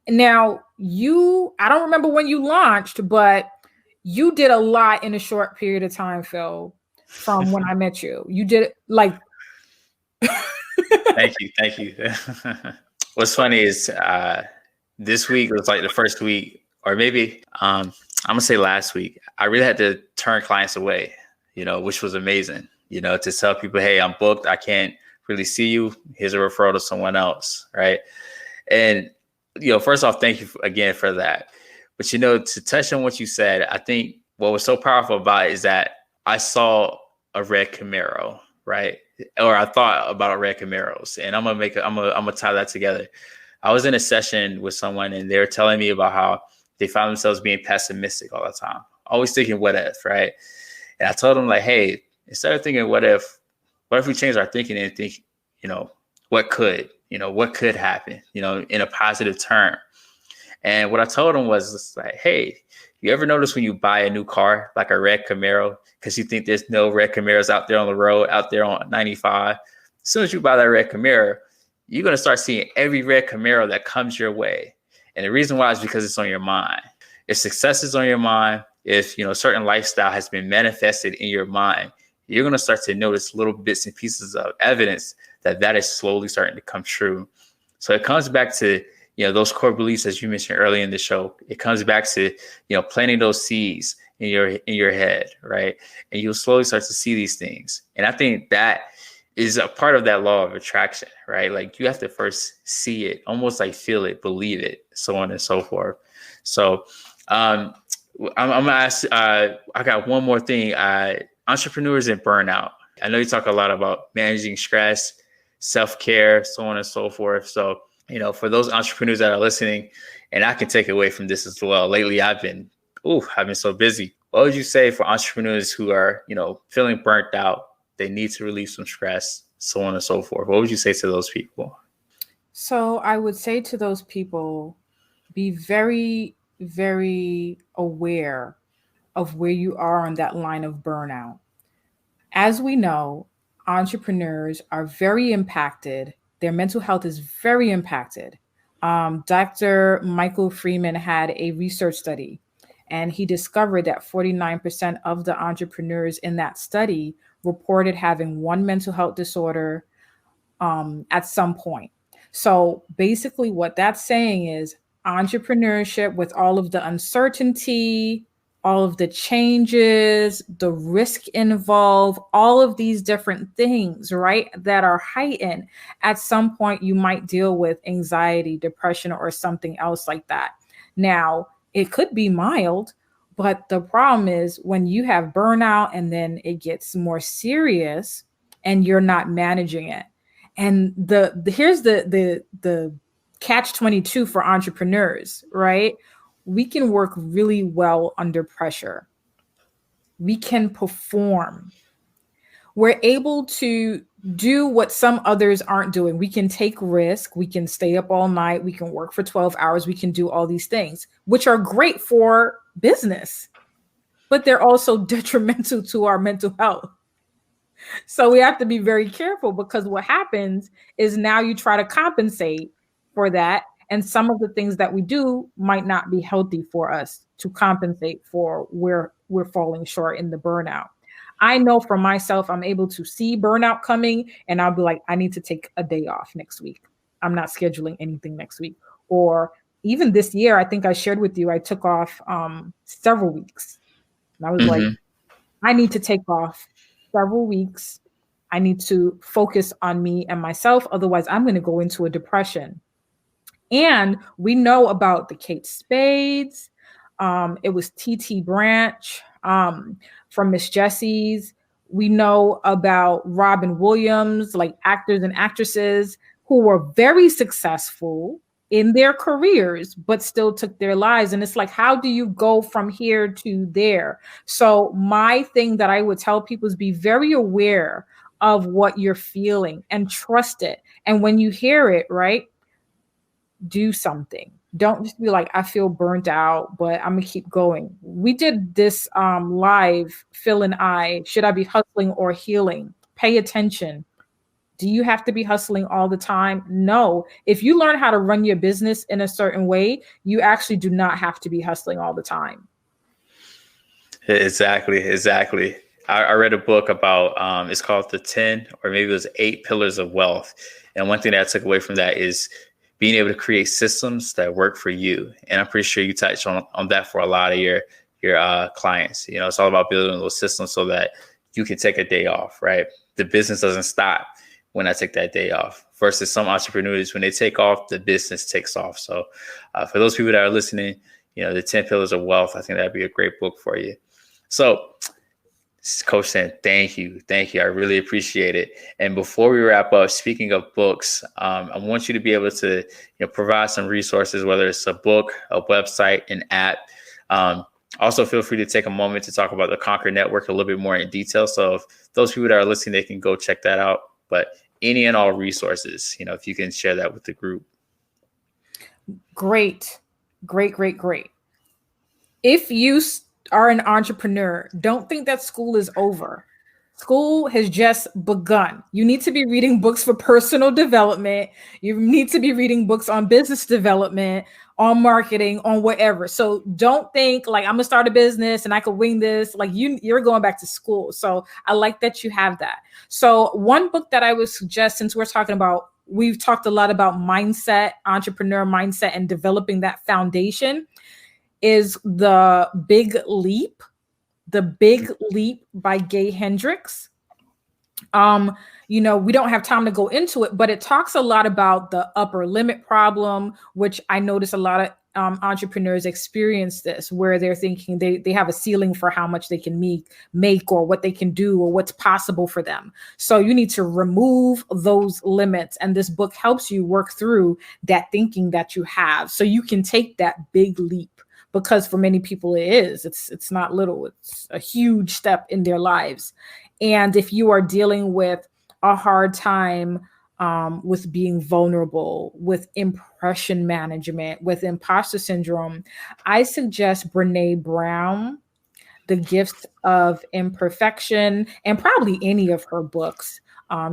S1: Now, I don't remember when you launched, but you did a lot in a short period of time, Phil, from when I met you. You did like.
S2: Thank you. What's funny is this week was like the first week, or maybe I'm gonna say last week, I really had to turn clients away, which was amazing, to tell people, hey, I'm booked. I can't really see you. Here's a referral to someone else, right? And first off, thank you again for that. But, to touch on what you said, I think what was so powerful about it is that I saw a red Camaro, right? Or I thought about red Camaros, and I'm gonna tie that together. I was in a session with someone, and they were telling me about how they found themselves being pessimistic all the time, always thinking what if, right? And I told them, like, hey, instead of thinking what if we change our thinking and think, what could happen, in a positive term. And what I told them was like, hey, you ever notice when you buy a new car, like a red Camaro, because you think there's no red Camaros out there on the road, out there on 95? As soon as you buy that red Camaro, you're going to start seeing every red Camaro that comes your way. And the reason why is because it's on your mind. If success is on your mind, if, certain lifestyle has been manifested in your mind, you're going to start to notice little bits and pieces of evidence that is slowly starting to come true. So it comes back to, those core beliefs, as you mentioned earlier in the show. It comes back to, planting those seeds in your head, right? And you'll slowly start to see these things. And I think that is a part of that law of attraction, right? Like you have to first see it, almost like feel it, believe it, so on and so forth. So I'm gonna ask, I got one more thing. Entrepreneurs and burnout. I know you talk a lot about managing stress, self-care, so on and so forth. So, for those entrepreneurs that are listening, and I can take away from this as well. Lately, I've been so busy. What would you say for entrepreneurs who are, feeling burnt out? They need to release some stress, so on and so forth. What would you say to those people?
S1: So I would say to those people, be very, very aware of where you are on that line of burnout. As we know, entrepreneurs are very impacted. Their mental health is very impacted. Dr. Michael Freeman had a research study, and he discovered that 49% of the entrepreneurs in that study reported having one mental health disorder at some point. So basically what that's saying is entrepreneurship, with all of the uncertainty, all of the changes, the risk involved, all of these different things, right, that are heightened, at some point you might deal with anxiety, depression, or something else like that. Now, it could be mild, but the problem is when you have burnout and then it gets more serious and you're not managing it. And here's the catch 22 for entrepreneurs, right? We can work really well under pressure. We can perform. We're able to do what some others aren't doing. We can take risk. We can stay up all night. We can work for 12 hours. We can do all these things, which are great for business, but they're also detrimental to our mental health. So we have to be very careful, because what happens is now you try to compensate for that. And some of the things that we do might not be healthy for us to compensate for where we're falling short in the burnout. I know for myself, I'm able to see burnout coming and I'll be like, I need to take a day off next week. I'm not scheduling anything next week. Or even this year, I think I shared with you, I took off several weeks. And I was like, I need to take off several weeks. I need to focus on me and myself. Otherwise, I'm going to go into a depression. And we know about the Kate Spades. It was TT Branch from Miss Jessie's. We know about Robin Williams, like actors and actresses who were very successful in their careers, but still took their lives. And it's like, how do you go from here to there? So my thing that I would tell people is be very aware of what you're feeling and trust it. And when you hear it, right, do something. Don't just be like, I feel burnt out, but I'm gonna keep going. We did this live, Phil and I, should I be hustling or healing? Pay attention. Do you have to be hustling all the time? No. If you learn how to run your business in a certain way, you actually do not have to be hustling all the time.
S2: Exactly. I read a book about, it's called The 10, or maybe it was 8 Pillars of Wealth. And one thing that I took away from that is being able to create systems that work for you. And I'm pretty sure you touched on that for a lot of your clients. You know, it's all about building those systems so that you can take a day off, right? The business doesn't stop when I take that day off, versus some entrepreneurs, when they take off, the business takes off. So for those people that are listening, you know, the 10 Pillars of Wealth, I think that'd be a great book for you. So Coach Sen, thank you. I really appreciate it. And before we wrap up, speaking of books, I want you to be able to, provide some resources, whether it's a book, a website, an app. Also, feel free to take a moment to talk about the Conquer Network a little bit more in detail. So if those people that are listening, they can go check that out. But any and all resources, if you can share that with the group.
S1: Great. If you are an entrepreneur, don't think that school is over. School has just begun. You need to be reading books for personal development. You need to be reading books on business development, on marketing, on whatever. So don't think like I'm gonna start a business and I could wing this. Like you're going back to school. So I like that you have that. So one book that I would suggest, since we've talked a lot about mindset, entrepreneur mindset, and developing that foundation, is The Big Leap by Gay Hendricks. We don't have time to go into it, but it talks a lot about the upper limit problem, which I notice a lot of entrepreneurs experience this, where they're thinking they have a ceiling for how much they can make or what they can do or what's possible for them. So you need to remove those limits. And this book helps you work through that thinking that you have so you can take that big leap. Because for many people it's not little, it's a huge step in their lives. And if you are dealing with a hard time with being vulnerable, with impression management, with imposter syndrome, I suggest Brene Brown, The Gift of Imperfection, and probably any of her books.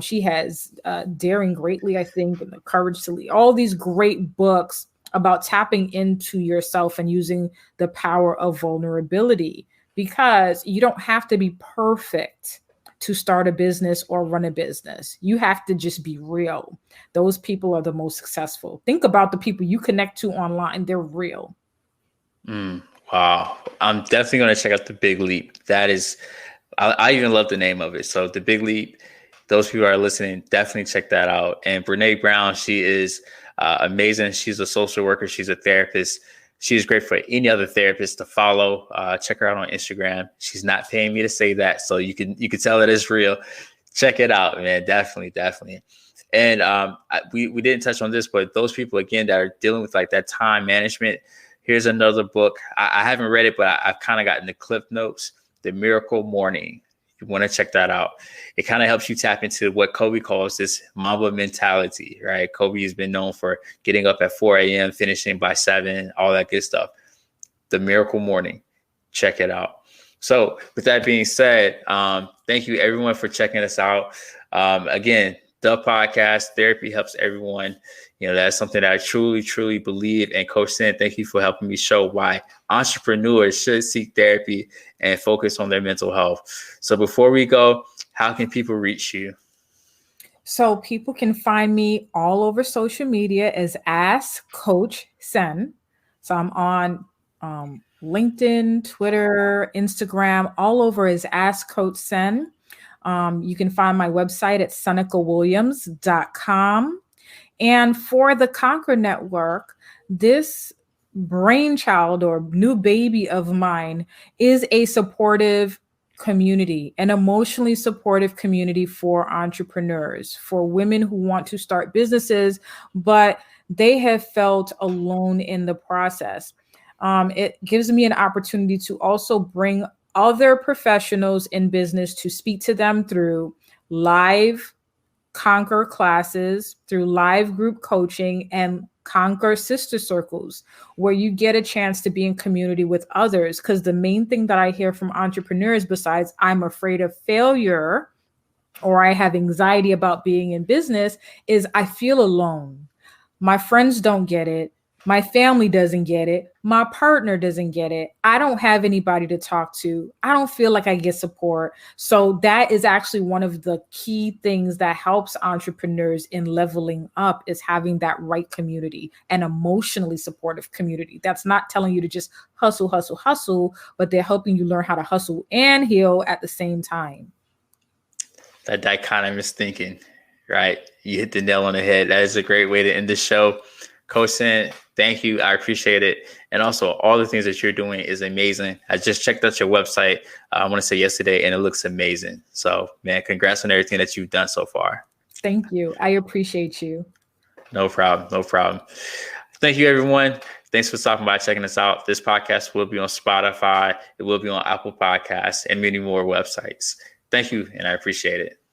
S1: She has Daring Greatly, I think, and The Courage to Lead, all these great books about tapping into yourself and using the power of vulnerability, because you don't have to be perfect to start a business or run a business. You have to just be real. Those people are the most successful. Think about the people you connect to online. They're real.
S2: Wow. I'm definitely going to check out The Big Leap. That is, I even love the name of it. So The Big Leap, those people are listening, definitely check that out. And Brene Brown, she is amazing. She's a social worker. She's a therapist. She's great for any other therapist to follow. Check her out on Instagram. She's not paying me to say that, so you can tell that it's real. Check it out, man. Definitely. And we didn't touch on this, but those people again that are dealing with like that time management. Here's another book. I haven't read it, but I've kind of gotten the clip notes. The Miracle Morning. You want to check that out. It kind of helps you tap into what Kobe calls this Mamba mentality, right? Kobe has been known for getting up at 4 a.m., finishing by 7, all that good stuff. The Miracle Morning. Check it out. So with that being said, thank you everyone for checking us out. Again, the podcast. Therapy helps everyone. That's something that I truly believe. And Coach Sen, thank you for helping me show why entrepreneurs should seek therapy and focus on their mental health. So before we go, how can people reach you?
S1: So people can find me all over social media as Ask Coach Sen. So I'm on LinkedIn, Twitter, Instagram, all over as Ask Coach Sen. You can find my website at senecawilliams.com. And for the Conquer Network, this brainchild or new baby of mine is a supportive community, an emotionally supportive community for entrepreneurs, for women who want to start businesses, but they have felt alone in the process. It gives me an opportunity to also bring other professionals in business to speak to them through live Conquer classes, through live group coaching, and Conquer sister circles, where you get a chance to be in community with others. Because the main thing that I hear from entrepreneurs, besides I'm afraid of failure or I have anxiety about being in business, is I feel alone. My friends don't get it. My family doesn't get it. My partner doesn't get it. I don't have anybody to talk to. I don't feel like I get support. So that is actually one of the key things that helps entrepreneurs in leveling up, is having that right community, an emotionally supportive community. That's not telling you to just hustle, but they're helping you learn how to hustle and heal at the same time.
S2: That dichotomous thinking, right? You hit the nail on the head. That is a great way to end the show. Coach Sen, thank you. I appreciate it. And also, all the things that you're doing is amazing. I just checked out your website, I want to say yesterday, and it looks amazing. So, man, congrats on everything that you've done so far.
S1: Thank you. I appreciate you.
S2: No problem. Thank you, everyone. Thanks for stopping by, checking us out. This podcast will be on Spotify. It will be on Apple Podcasts and many more websites. Thank you, and I appreciate it.